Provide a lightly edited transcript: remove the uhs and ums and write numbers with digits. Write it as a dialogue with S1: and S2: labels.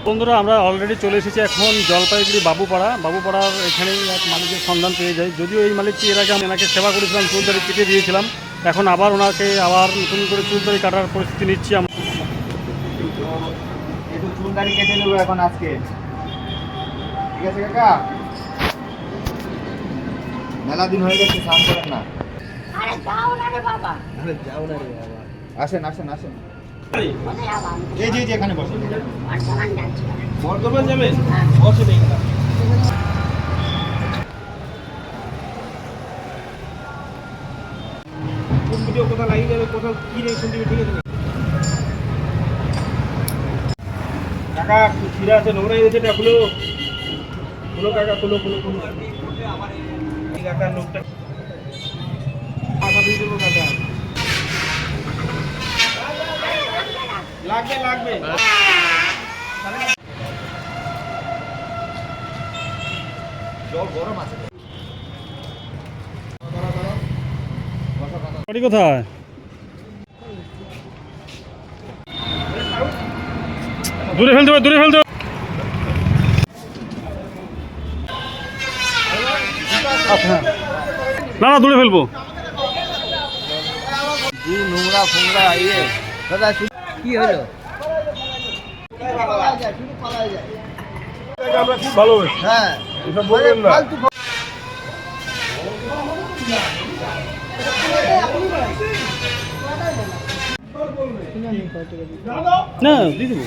S1: বন্ধুরা আমরা অলরেডি চলে এসেছি এখন জলপাইগুড়ি বাবুপাড়ার এখানেই এক মালিকের সন্ধান পেয়ে যাই। যদিও এই মালিকটি এর আগে আমি এনাকে সেবা করেছিলাম, চুল দাড়ি কেটে দিয়েছিলাম। এখন আবার ওনাকে নতুন করে চুল দাড়ি কাটার পরিস্থিতি নিচ্ছি আমরা।
S2: একটু চুল দাড়ি কেটে নেবো এখন আজকে, ঠিক আছে কাকা? মেলা দিন হয়ে গেছে, স্নান করেন না। আসেন আসেন আসেন, এই যে এখানে বসেন। বর্ধমান যাবেন? বসে নেই ভিডিও কোথাও লাগিয়ে যাবে, কোথাও কি নেই শুনতে, ঠিক আছে? কাকা ছিঁড়া আছে, নোংরা হয়ে গেছে, এটা খুলো খুলো কাকা, খুলো খুলো খুলো। কাকার লোকটা টাকা দিয়ে দেবো কাকা। লাগবে লাগবে। জল গরম আছে।
S1: বাড়ি কোথায়? দূরে ফেলতে হবে, দূরে ফেলতে হবে। আচ্ছা, না না দূরে ফেলবো।
S2: নোংরা ফোংরা ইয়ে দাদা কি হলো?
S3: আমরা খুব ভালোবাসি,
S2: হ্যাঁ
S3: এসব বলবেন না।
S1: না দিয়ে দেবো।